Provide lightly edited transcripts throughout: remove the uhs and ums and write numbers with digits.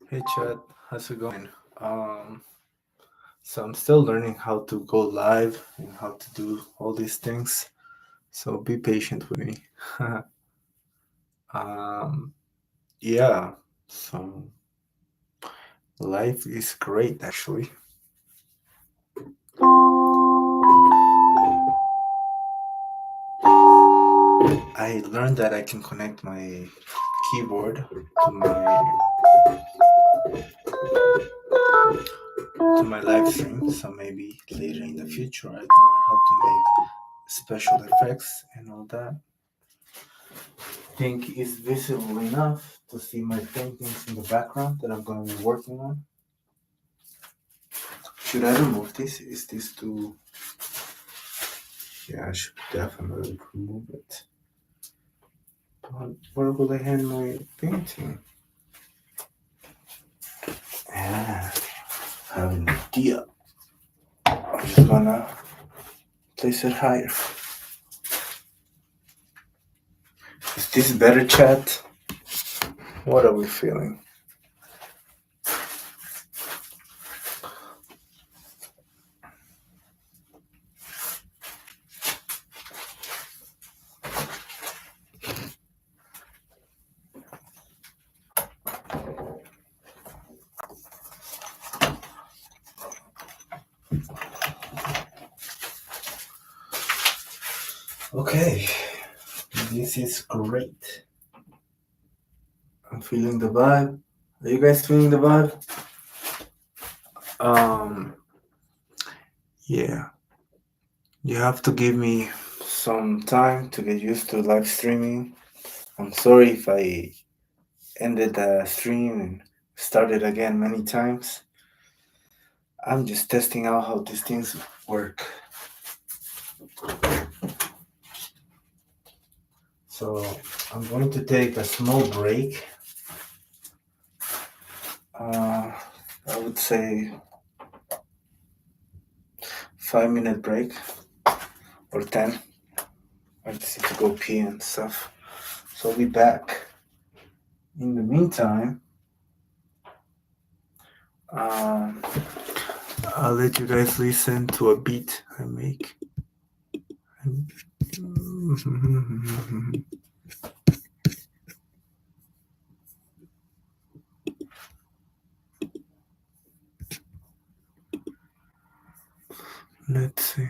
Hey Chad, how's it going? Um, so I'm still learning how to go live and how to do all these things. So be patient with me. um, yeah. So life is great actually. I learned that I can connect my keyboard to my live stream. So maybe later in the future I can learn how to make special effects and all that. Think is visible enough to see my paintings in the background that I'm going to be working on. Should I remove this? Is this too? Yeah, I should definitely remove it. But where will I hang my painting? Ah, I have an idea. I'm just gonna place it higher. Is this better, chat? What are we feeling? Okay, this is great. I'm feeling the vibe. Are you guys feeling the vibe? Um, yeah. You have to give me some time to get used to live streaming. I'm sorry if I ended the stream and started again many times. I'm just testing out how these things work. So I'm going to take a small break. I would say 5 minute break or 10. I just need to go pee and stuff. So I'll be back. In the meantime, um, I'll let you guys listen to a beat I make. Let's see.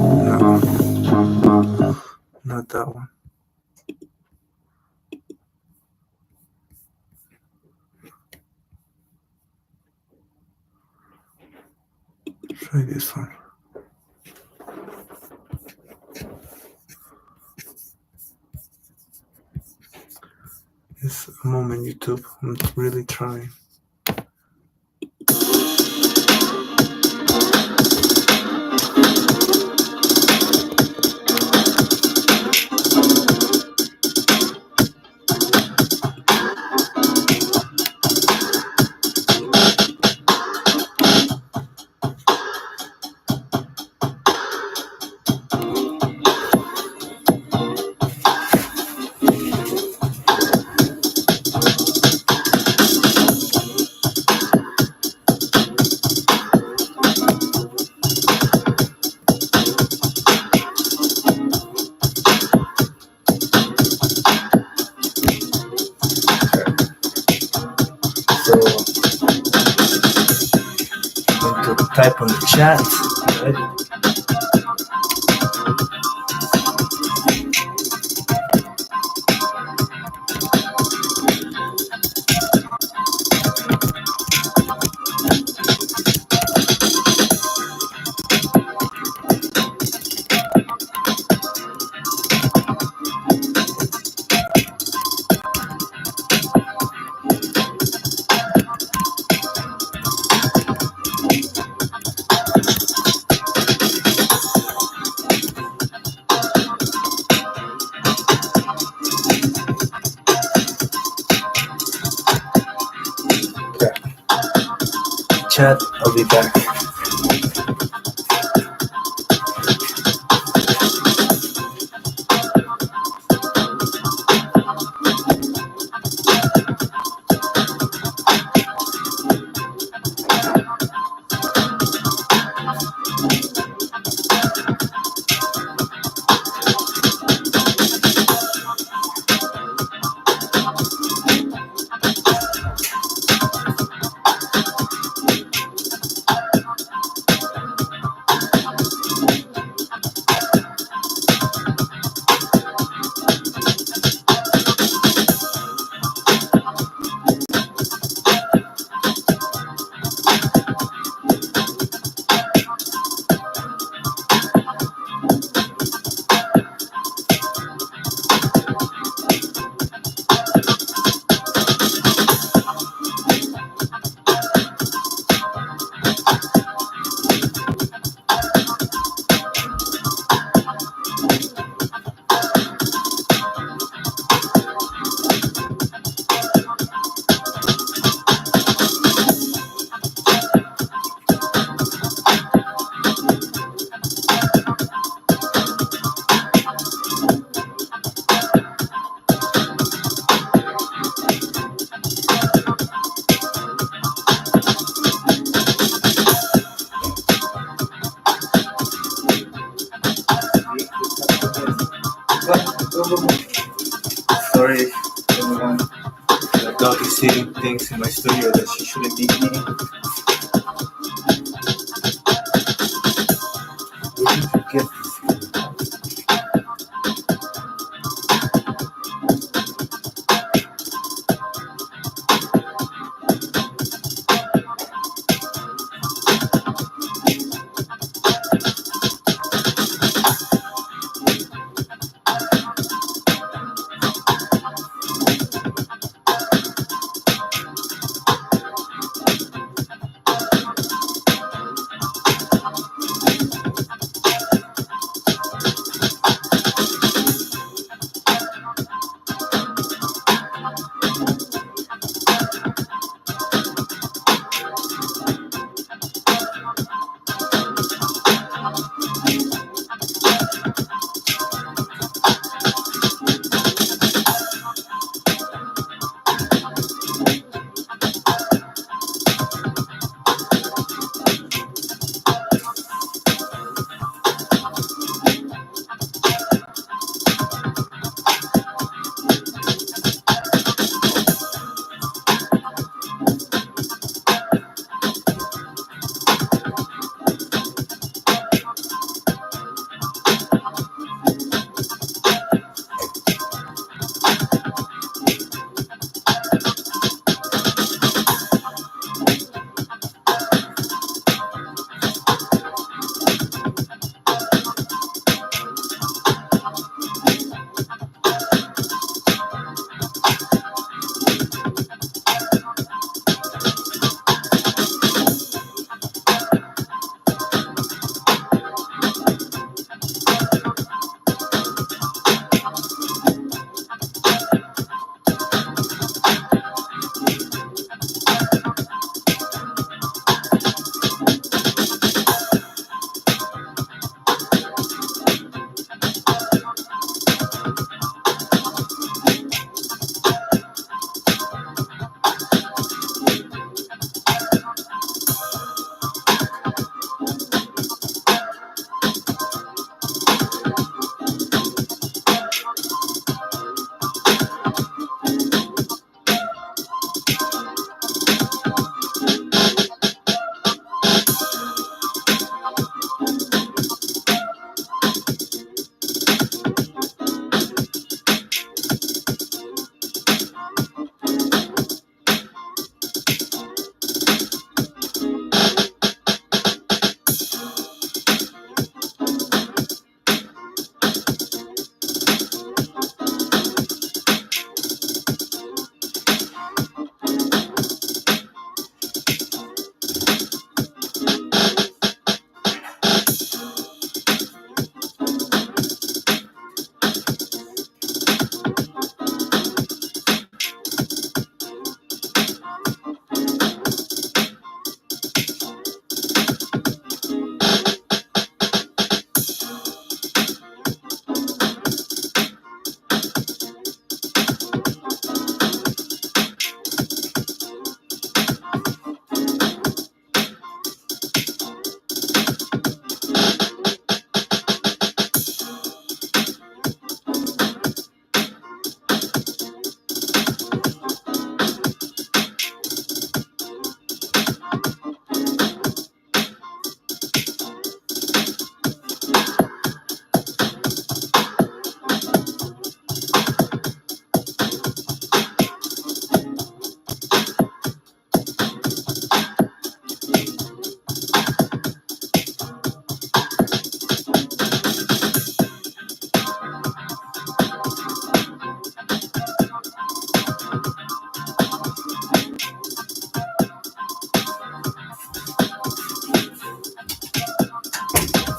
No, not that one. Try this one. It's a moment, YouTube. I'm really trying. So I'm going to type on the chat. Right? Okay. Chat, I'll be back. things in my studio that she shouldn't be eating. Where did you get this?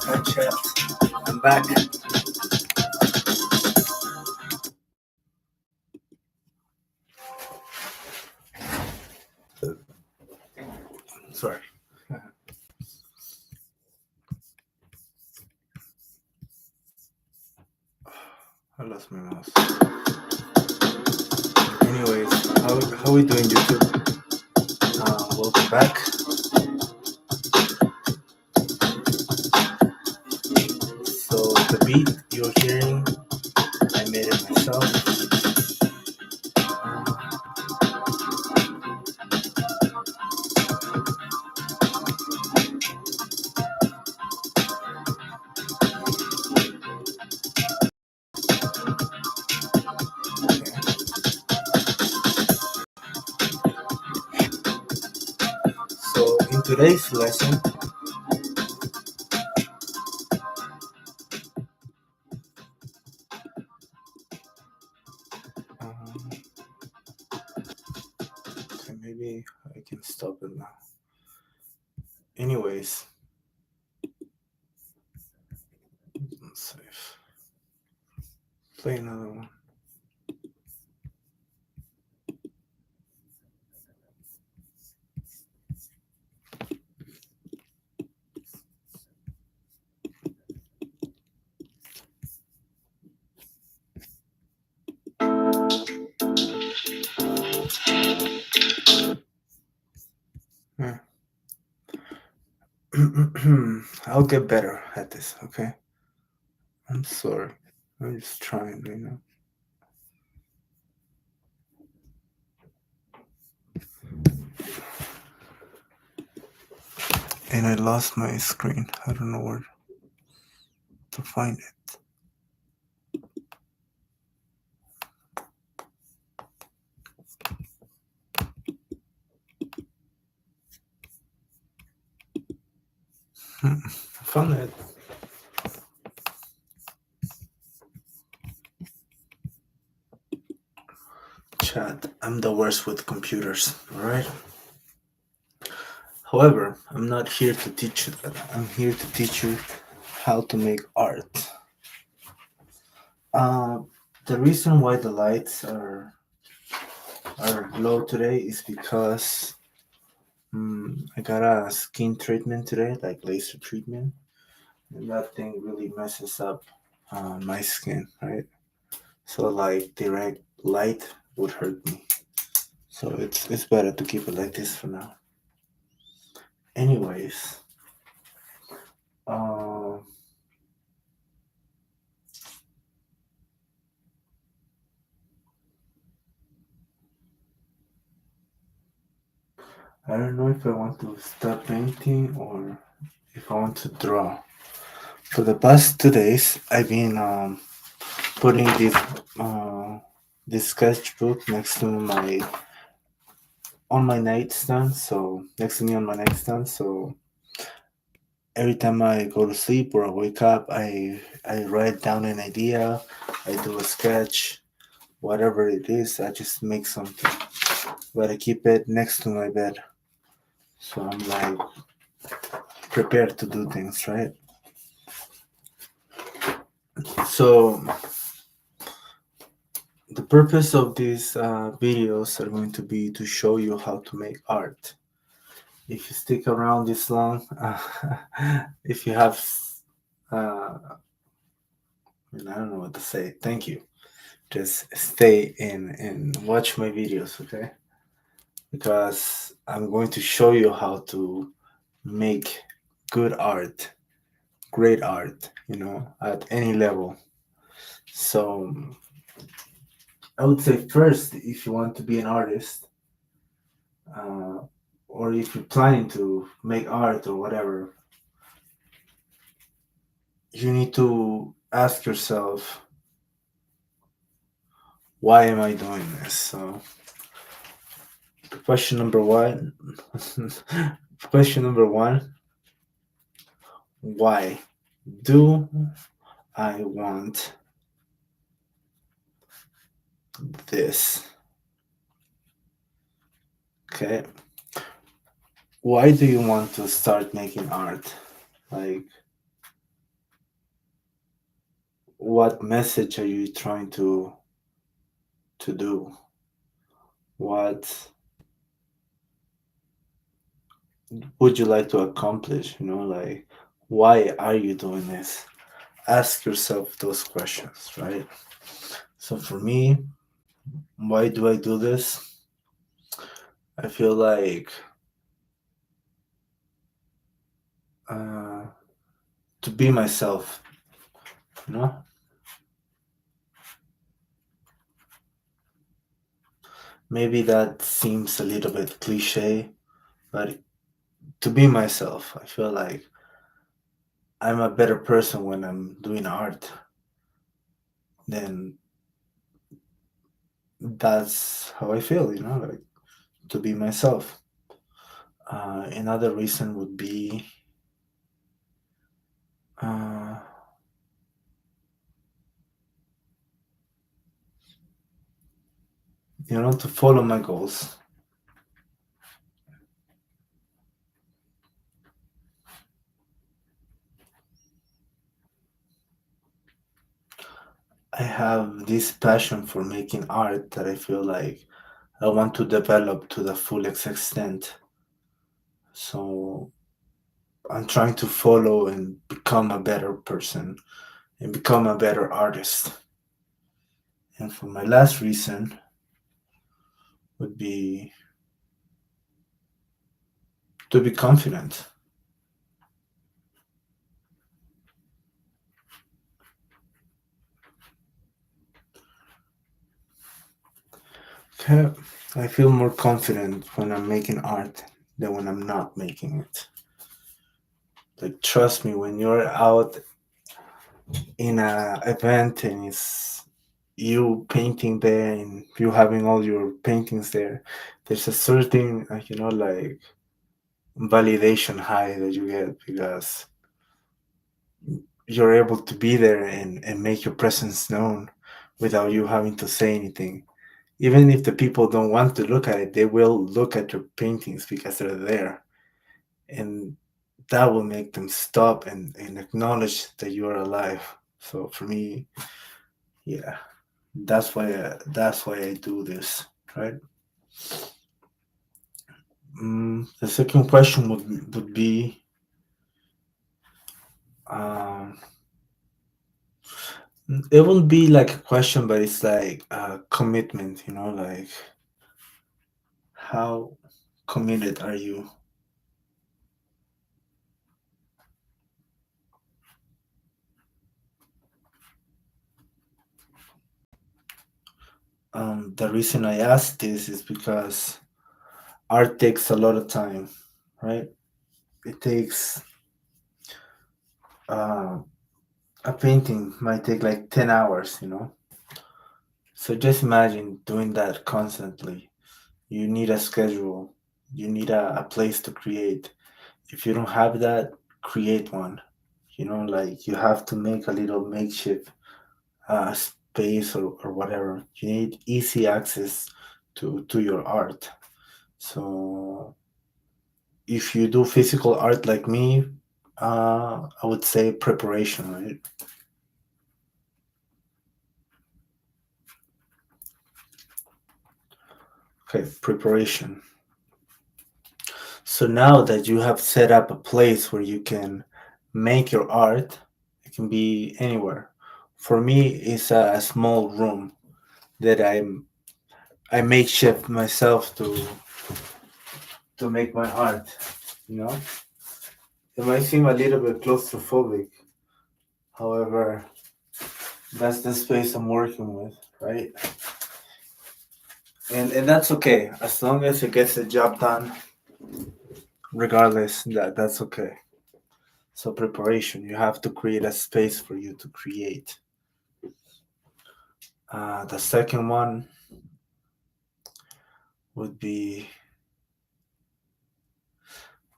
Hi, chat. I'm back. Sorry. I lost my mouse. Anyways, how we doing, YouTube? Welcome back. So the beat you're hearing, I made it myself. In today's lesson, um, okay, maybe I can stop it now. Anyways, save. Play another one. Yeah. I'll get better at this, okay? I'm sorry. I'm just trying right now. And I lost my screen. I don't know where to find it. I found it. Chat. I'm the worst with computers, alright? However, I'm not here to teach you that. I'm here to teach you how to make art. Uh, the reason why the lights are low today is because I got a skin treatment today, like laser treatment, and that thing really messes up my skin, right? So like direct light would hurt me. So it's better to keep it like this for now. Anyways, uh, I don't know if I want to start painting or if I want to draw. For the past 2 days, I've been putting this sketchbook next to my on my nightstand. So next to me on my nightstand. So every time I go to sleep or I wake up, I write down an idea. I do a sketch, whatever it is. I just make something, but I keep it next to my bed. So I'm like prepared to do things, right? So the purpose of these videos are going to be to show you how to make art. If you stick around this long, if you have, I don't know what to say. Thank you. Just stay and watch my videos, okay? Because I'm going to show you how to make good art, great art, at any level. So I would say first, if you want to be an artist, uh, or if you're planning to make art or whatever, you need to ask yourself, why am I doing this? So, question number one, question number one, why do I want this? Okay. Why do you want to start making art? Like, what message are you trying to do? What would you like to accomplish? Like, why are you doing this? Ask yourself those questions, right? So for me, why do I do this? I feel like uh, to be myself, you know? Maybe that seems a little bit cliche, but to be myself, I feel like I'm a better person when I'm doing art. Then that's how I feel, like to be myself. Another reason would be, uh, to follow my goals. I have this passion for making art that I feel like I want to develop to the fullest extent. So I'm trying to follow and become a better person and become a better artist. And for my last reason would be to be confident. Okay. I feel more confident when I'm making art than when I'm not making it. Like trust me, when you're out in a event and it's you painting there and you having all your paintings there, there's a certain like validation high that you get because you're able to be there and make your presence known without you having to say anything. Even if the people don't want to look at it, they will look at your paintings because they're there. And that will make them stop and acknowledge that you're alive. So for me, yeah, that's why I do this, right? The second question would be, um, it won't be like a question, but it's like a commitment. Like how committed are you? The reason I ask this is because art takes a lot of time, right? It takes uh, a painting might take like 10 hours, So just imagine doing that constantly. You need a schedule, you need a place to create. If you don't have that, create one. Like you have to make a little makeshift space or whatever. You need easy access to your art. So if you do physical art like me, I would say preparation, right? Okay, preparation. So now that you have set up a place where you can make your art, it can be anywhere. For me, it's a small room that I makeshift myself to make my art. You know, it might seem a little bit claustrophobic. However, that's the space I'm working with, right? And that's okay as long as it gets the job done. Regardless, that's okay. So preparation, you have to create a space for you to create. The second one would be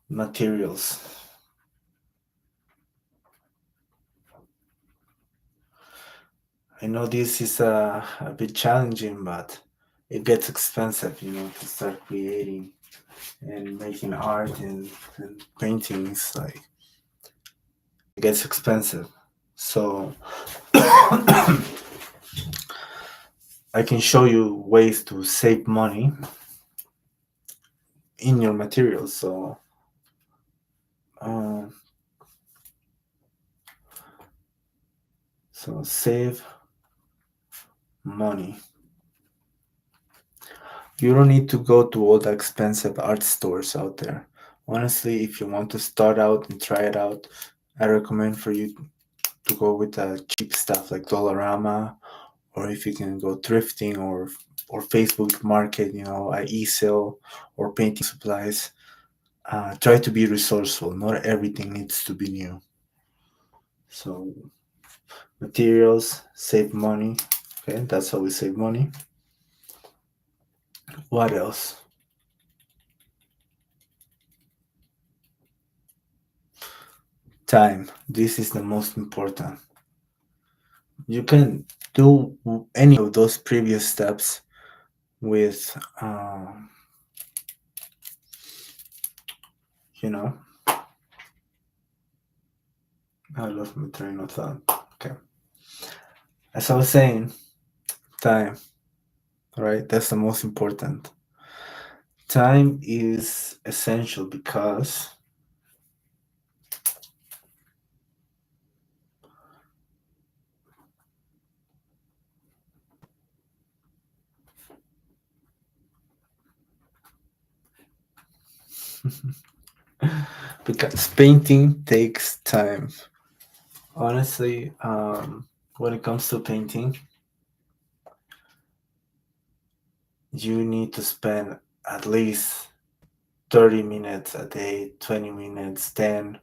materials. I know this is a bit challenging, but it gets expensive, to start creating and making art and paintings. Like it gets expensive. So I can show you ways to save money in your materials. Um, so save money. You don't need to go to all the expensive art stores out there. Honestly, if you want to start out and try it out, I recommend for you to go with the cheap stuff like Dollarama, or if you can go thrifting or Facebook Market, at eSale or painting supplies. Try to be resourceful. Not everything needs to be new. So materials, save money. Okay, that's how we save money. What else? time. This is the most important. You can do any of those previous steps with, you know, I lost my train of thought. Okay. As I was saying, time, right? That's the most important. Time is essential because because painting takes time. Honestly, when it comes to painting, you need to spend at least 30 minutes a day, 20 minutes, 10,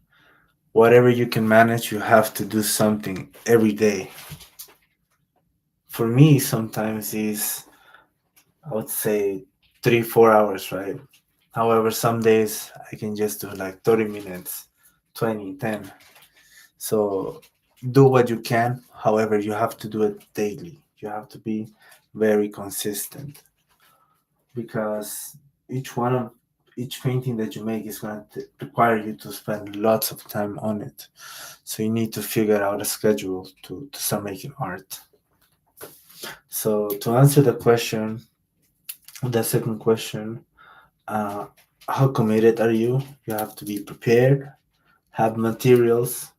whatever you can manage, you have to do something every day. For me, sometimes is, I would say, 3, 4 hours, right? However, some days I can just do like 30 minutes, 20, 10. So do what you can. However, you have to do it daily. You have to be very consistent because each one of each painting that you make is going to require you to spend lots of time on it. So you need to figure out a schedule to start making art. So to answer the second question, uh, how committed are you? You have to be prepared, have materials,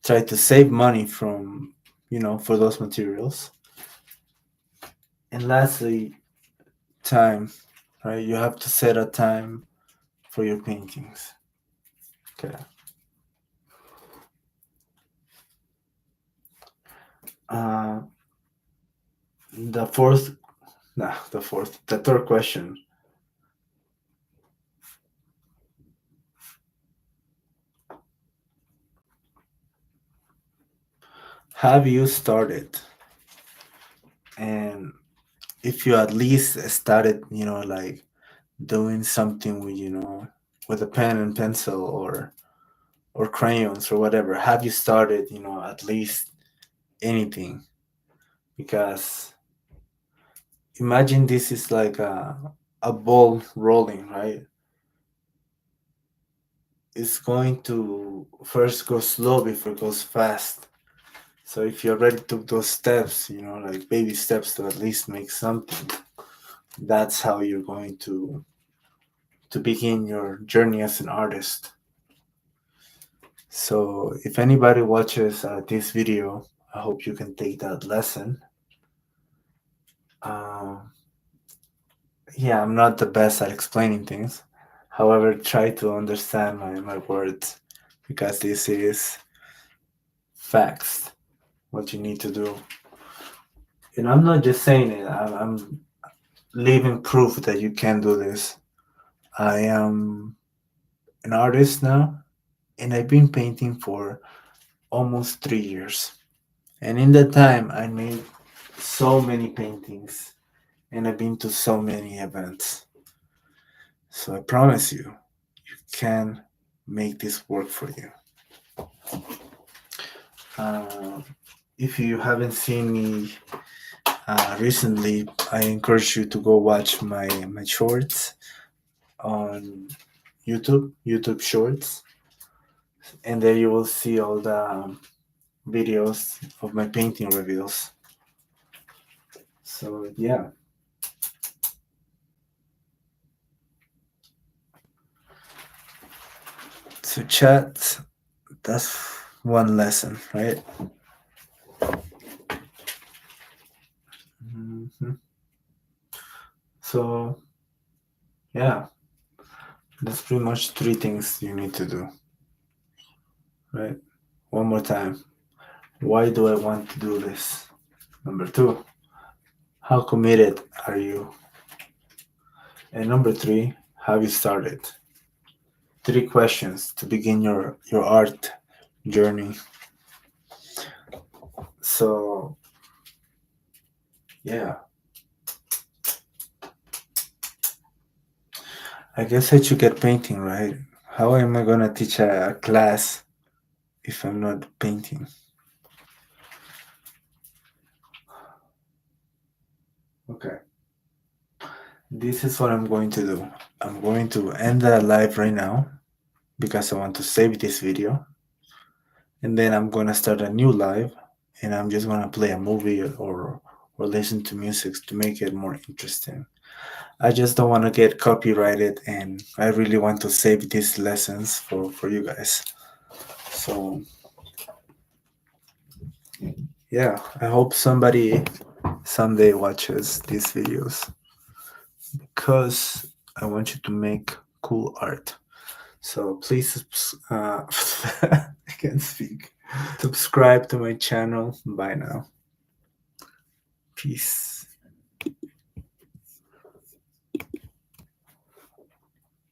try to save money from, for those materials. And lastly, time, right? You have to set a time for your paintings. Okay. Uh, the fourth, nah, the third question. Have you started? And if you at least started, like doing something with, with a pen and pencil or crayons or whatever, have you started, at least anything? Because imagine this is like a ball rolling, right? It's going to first go slow before it goes fast. So if you already took those steps, like baby steps to at least make something, that's how you're going to begin your journey as an artist. So if anybody watches this video, I hope you can take that lesson. Um, yeah, I'm not the best at explaining things. However, try to understand my words because this is facts, what you need to do. And I'm not just saying it, I'm living proof that you can do this. I am an artist now, and I've been painting for almost 3 years. And in that time, I made so many paintings and I've been to so many events. So I promise you, you can make this work for you. Uh, if you haven't seen me recently, I encourage you to go watch my shorts on YouTube Shorts, and there you will see all the videos of my painting reveals. So yeah. So chat, that's one lesson, right? hmm So yeah, that's pretty much three things you need to do, right? One more time. Why do I want to do this? Number two, how committed are you? And number three, have you started? Three questions to begin your art journey. So yeah, I guess I should get painting, right? How am I gonna teach a class if I'm not painting. Okay. This is what I'm going to do. I'm going to end the live right now because I want to save this video. And then I'm going to start a new live and I'm just going to play a movie or listen to music to make it more interesting. I just don't want to get copyrighted and I really want to save these lessons for you guys. So, yeah, I hope somebody someday watches these videos because I want you to make cool art. So please, I can't speak. Subscribe to my channel. Bye now. Peace.